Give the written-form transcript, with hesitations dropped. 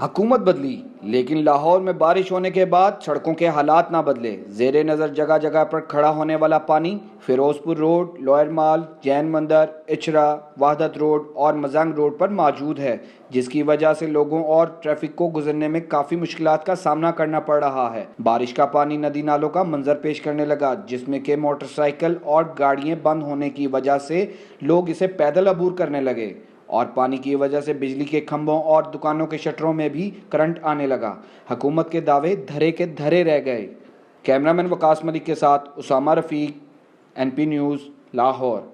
हुकूमत बदली, लेकिन लाहौर में बारिश होने के बाद सड़कों के हालात ना बदले। जेर नज़र जगह जगह पर खड़ा होने वाला पानी फिरोजपुर रोड, लोअर माल, जैन मंदिर, इचरा, वहदत रोड और मजंग रोड पर मौजूद है, जिसकी वजह से लोगों और ट्रैफिक को गुजरने में काफ़ी मुश्किलात का सामना करना पड़ रहा है। बारिश का पानी नदी नालों का मंजर पेश करने लगा, जिसमें के मोटरसाइकिल और गाड़ियाँ बंद होने की वजह से लोग इसे पैदल अबूर करने लगे और पानी की वजह से बिजली के खंभों और दुकानों के शटरों में भी करंट आने लगा। हुकूमत के दावे धरे के धरे रह गए। कैमरामैन वकास मलिक के साथ उसामा रफ़ीक, NP न्यूज़, लाहौर।